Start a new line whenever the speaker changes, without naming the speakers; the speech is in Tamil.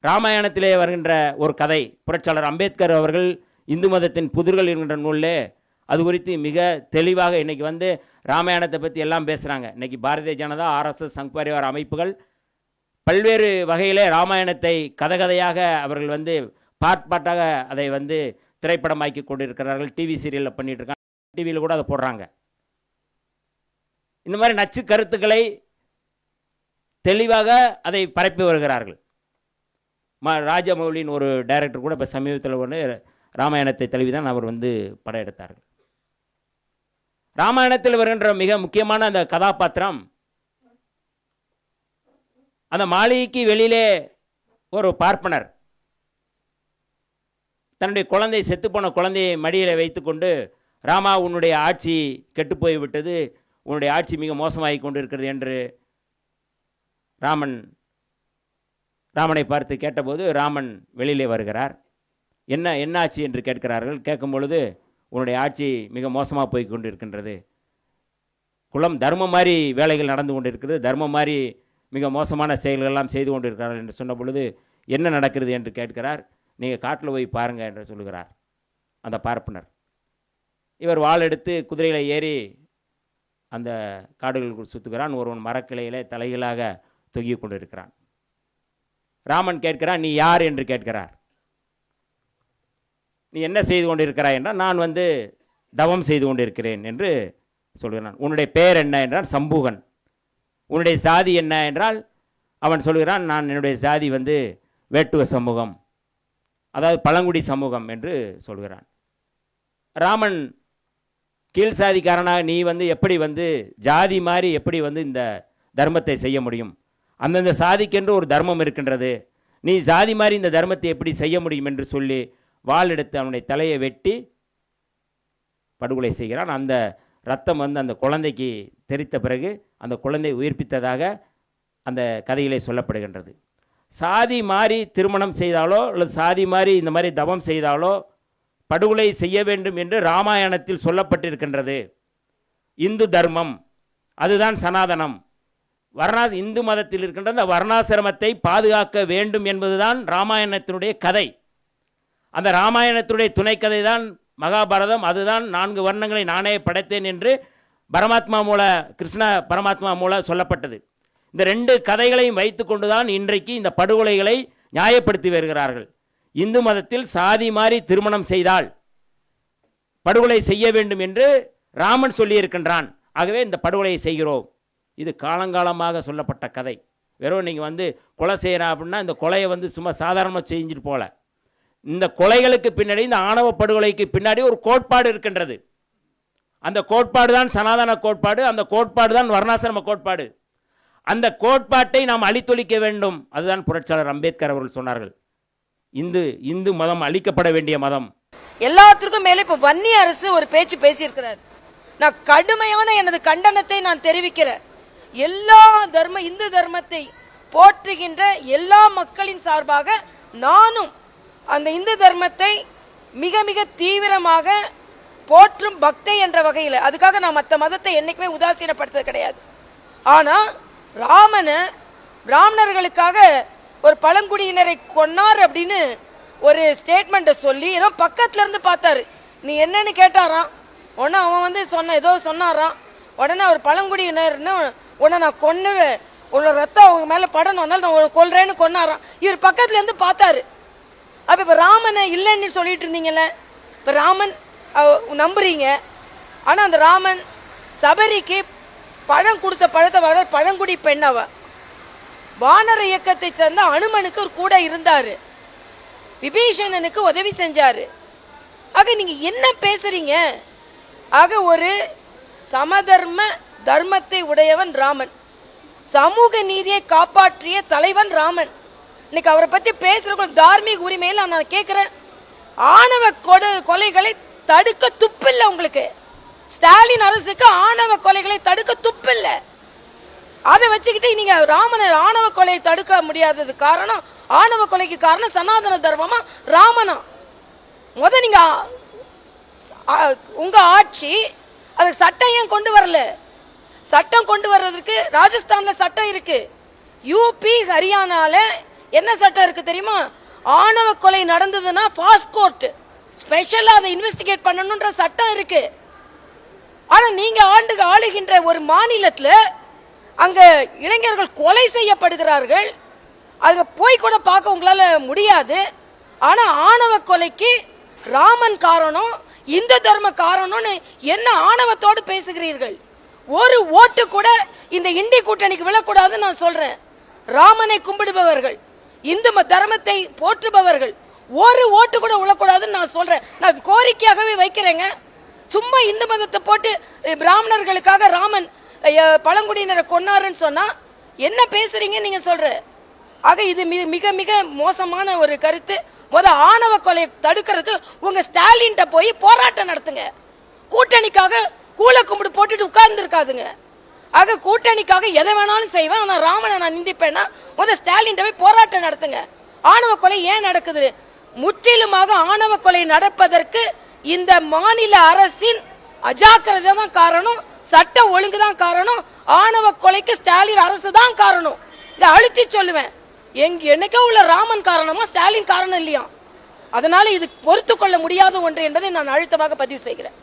ராமாயணத்திலே வருகின்ற ஒரு கதை, புரட்சியாளர் அம்பேத்கர் அவர்கள் இந்து மதத்தின் புதிர்கள் என்கின்ற நூலிலே அது குறித்து மிக தெளிவாக இன்றைக்கி வந்து ராமாயணத்தை பற்றி எல்லாம் பேசுகிறாங்க. இன்றைக்கி பாரதிய ஜனதா, ஆர்எஸ்எஸ், சங் பரிவார் அமைப்புகள் பல்வேறு வகையிலே ராமாயணத்தை கதையாக அவர்கள் வந்து பாட்டாக அதை வந்து திரைப்படமாக்கி கொண்டிருக்கிறார்கள். டிவி சீரியலில் பண்ணிகிட்டு இருக்காங்க, டிவியில் கூட அதை போடுறாங்க. இந்த மாதிரி நச்சு கருத்துக்களை தெளிவாக அதை பரப்பி வருகிறார்கள். ராஜமௌலின் ஒரு டைரக்டர் கூட இப்போ சமீபத்தில் ஒன்று ராமாயணத்தை தழுவி தான் அவர் வந்து படம் எடுத்தார்கள். ராமாயணத்தில் வருகின்ற மிக முக்கியமான அந்த கதாபாத்திரம், அந்த மாளிகைக்கு வெளியிலே ஒரு பார்ப்பனர் தன்னுடைய குழந்தை, செத்துப்போன குழந்தையை மடியில் வைத்துக்கொண்டு, ராமா உன்னுடைய ஆட்சி கெட்டு போய்விட்டது, உன்னுடைய ஆட்சி மிக மோசமாகி கொண்டு இருக்கிறது என்று ராமனை பார்த்து கேட்டபோது ராமன் வெளியிலே வருகிறார். என்ன ஆட்சி என்று கேட்கிறார்கள். கேட்கும் பொழுது உன்னுடைய ஆட்சி மிக மோசமாக போய் கொண்டு இருக்கின்றது, குலம் தர்மம் மாதிரி வேலைகள் நடந்து கொண்டு இருக்கிறது, தர்மம் மாதிரி மிக மோசமான செயல்களெல்லாம் செய்து கொண்டு இருக்கிறார்கள் என்று சொன்ன பொழுது என்ன நடக்கிறது என்று கேட்கிறார். நீங்கள் காட்டில் போய் பாருங்கள் என்று சொல்லுகிறார் அந்த பார்ப்பனர். இவர் வாள் எடுத்து குதிரையில் ஏறி அந்த காடுகளுக்குள் சுற்றுகிறான். ஒருவன் மரக்கிளையிலே தலைகளாக தொங்கிக் கொண்டு இருக்கிறான். ராமன் கேட்கிறான், நீ யார் என்று கேட்கிறார். நீ என்ன செய்து கொண்டிருக்கிறாய் என்றால், நான் வந்து தவம் செய்து கொண்டிருக்கிறேன் என்று சொல்கிறான். உன்னுடைய பெயர் என்ன என்றால் சம்பூகன். உன்னுடைய சாதி என்ன என்றால் அவன் சொல்கிறான், நான் என்னுடைய சாதி வந்து வேட்டுவ சமூகம், அதாவது பழங்குடி சமூகம் என்று சொல்கிறான். ராமன் கீழ் சாதிக்காரனாக நீ வந்து எப்படி வந்து ஜாதி மாதிரி எப்படி வந்து இந்த தர்மத்தை செய்ய முடியும்? அந்தந்த சாதிக்கென்று ஒரு தர்மம் இருக்கின்றது, நீ ஜாதி மாதிரி இந்த தர்மத்தை எப்படி செய்ய முடியும் என்று சொல்லி வாள் எடுத்து அவனுடைய தலையை வெட்டி படுகொலை செய்கிறான். அந்த ரத்தம் வந்து அந்த குழந்தைக்கு தெரித்த பிறகு அந்த குழந்தை உயிர்ப்பித்ததாக அந்த கதையிலே சொல்லப்படுகின்றது. சாதி மாறி திருமணம் செய்தாலோ அல்லது சாதி மாறி இந்த மாதிரி தவம் செய்தாலோ படுகொலை செய்ய வேண்டும் என்று ராமாயணத்தில் சொல்லப்பட்டிருக்கின்றது. இந்து தர்மம் அதுதான் சனாதனம். இந்து மதத்தில் இருக்கின்ற அந்த வர்ணாசிரமத்தை பாதுகாக்க வேண்டும் என்பதுதான் ராமாயணத்தினுடைய கதை. அந்த ராமாயணத்துடைய துணைக்கதை தான் மகாபாரதம். அதுதான் 4 வர்ணங்களை நானே படைத்தேன் என்று பரமாத்மா மூல கிருஷ்ண பரமாத்மா மூல சொல்லப்பட்டது. இந்த 2 கதைகளையும் வைத்து கொண்டுதான் இன்றைக்கு இந்த படுகொலைகளை நியாயப்படுத்தி வருகிறார்கள். இந்து மதத்தில் சாதி மாறி திருமணம் செய்தால் படுகொலை செய்ய வேண்டும் என்று ராமன் சொல்லியிருக்கின்றான். ஆகவே இந்த படுகொலையை செய்கிறோம். இது காலங்காலமாக சொல்லப்பட்ட கதை. வெறும் நீங்கள் வந்து கொலை செய்கிறா அப்படின்னா இந்த கொலையை வந்து சும்மா சாதாரணமாக செஞ்சுட்டு போல. இந்த கொலைகளுக்கு பின்னாடி, இந்த ஆணவ படுகொலைக்கு பின்னாடி ஒரு கோட்பாடு இருக்கின்றது. அந்த கோட்பாடு தான் சனாதன கோட்பாடு, அந்த கோட்பாடு தான் வர்ணாசிரம கோட்பாடு. அந்த கோட்பாட்டை நாம் அழித்தொழிக்க வேண்டும். அதுதான் புரட்சியாளர் அம்பேத்கர் அவர்கள் சொன்னார்கள், இந்து மதம் அழிக்கப்பட வேண்டிய மதம்.
எல்லாத்திற்கும் மேலே இப்ப வன்னிய அரசு ஒரு பேச்சு பேசியிருக்கிறார். நான் கடுமையான எனது கண்டனத்தை நான் தெரிவிக்கிறேன். எல்லா இந்து தர்மத்தை போற்றுகின்ற எல்லா மக்களின் சார்பாக நானும் அந்த இந்து தர்மத்தை மிக மிக தீவிரமாக போற்றும் பக்தை என்ற வகையில், அதுக்காக நான் மற்ற மதத்தை என்னைக்குமே உதாசீனப்படுத்துறது கிடையாது. ஆனா பிராமணர்களுக்காக ஒரு பழங்குடியினரை கொன்னார் அப்படின்னு ஒரு ஸ்டேட்மெண்ட் சொல்லி ஏதோ பக்கத்துல இருந்து பார்த்தாரு. நீ என்னன்னு கேட்டாராம். உடனே அவன் வந்து ஏதோ சொன்னாராம். உடனே ஒரு பழங்குடியினர் உடனே நான் கொன்னுவேன், உன்னோட ரத்தம் அவங்க மேல படணும், அதனால நான் கொல்றேன்னு கொன்னாராம். இவர் பக்கத்துல இருந்து பார்த்தாரு. அப்ப இப்ப ராமனை இல்லைன்னு சொல்லிட்டு இருந்தீங்கல்ல, இப்ப ராமன் நம்புறீங்க. ஆனா அந்த ராமன் சபரிக்கு பழம் கொடுத்த பழத்தை வர பழங்குடி பெண். அவ வானர இயக்கத்தை சேர்ந்த அனுமனுக்கு ஒரு கூட இருந்தாரு, விபீஷணனுக்கு உதவி செஞ்சாரு. ஆக நீங்க என்ன பேசுறீங்க? ஆக ஒரு சமதர்ம தர்மத்தை உடையவன் ராமன், சமூக நீதியை காப்பாற்றிய தலைவன் ராமன். இன்னைக்கு அவரை பத்தி பேசுற தார்மீக உரிமையில் நான் கேட்கிறேன், ஆணவ கொலைகளை தடுக்க துப்பில்லை உங்களுக்கு. ஸ்டாலின் அரசுக்கு ஆணவ கொலைகளை தடுக்க துப்பில்லை. அதை வச்சுக்கிட்டு நீங்க ராமனை ஆணவ கொலையை தடுக்க முடியாதது காரணம், ஆணவ கொலைக்கு காரணம் சனாதன தர்மமா ராமனா? நீங்க உங்க ஆட்சி அதுக்கு சட்டம் ஏன் கொண்டு வரல? சட்டம் கொண்டு வர்றதுக்கு ராஜஸ்தான்ல சட்டம் இருக்கு, யூபி ஹரியானால என்ன சட்டம் இருக்கு தெரியுமா? ஆணவ கொலை நடந்ததுன்னா ஃபாஸ்ட் கோர்ட் ஸ்பெஷலா அதை இன்வெஸ்டிகேட் பண்ணணும்ன்ற சட்டம் இருக்கு. ஆனா நீங்க ஆளுகின்ற ஒரு மாநிலத்துல அங்க இளைஞர்கள் கொலை செய்யப்படுகிறார்கள். அங்க போய் கூட பார்க்க உங்களால முடியாது. ஆனா ஆணவ கொலைக்கு ராமன் காரணம், இந்து தர்ம காரணம்னு என்ன ஆணவத்தோடு பேசுகிறீர்கள்? ஒரு ஓட்டு கூட இந்த இண்டி கூட்டணிக்கு விழக்கூடாதுன்னு நான் சொல்றேன். ராமனை கும்பிடுபவர்கள், இந்து தர்மத்தை போற்றுபவர்கள் ஒரு ஓட்டு கூட விழக்கூடாதுன்னு நான் சொல்றேன். நான் கோரிக்கையாகவே வைக்கிறேங்க. சும்மா இந்து மதத்தை போட்டு பிராமணர்களுக்காக ராமன் பழங்குடியினரை கொன்னாருன்னு சொன்னா என்ன பேசுறீங்க நீங்க சொல்ற? ஆக இது மிக மிக மோசமான ஒரு கருத்து. ஆணவ கொலையை தடுக்கிறதுக்கு உங்க ஸ்டாலின் போய் போராட்டம் நடத்துங்க. கூட்டணிக்காக கூல கும்பிடு போட்டுட்டு உட்கார்ந்து இருக்காதுங்க. ஆக கூட்டணிக்காக எதை வேணாலும் செய்வேன், ஆனா ராமனை நான் நிந்திப்பேன்னா ஸ்டாலின் போய் போராட்டம் நடத்துங்க. ஆணவ கொலை ஏன் நடக்குது? முற்றிலுமாக ஆணவ கொலை நடப்பதற்கு இந்த மாநில அரசின் அஜாக்கிரதை தான் காரணம், சட்ட ஒழுங்கு தான் காரணம், ஆணவ கொலைக்கு ஸ்டாலின் அரசு தான் காரணம். இதை அழுத்தி சொல்லுவேன். என்னைக்கோ உள்ள ராமன் காரணமா, ஸ்டாலின் காரணம் இல்லையா? அதனால இது பொறுத்து கொள்ள முடியாத ஒன்று என்பதை நான் அழுத்தமாக பதிவு செய்கிறேன்.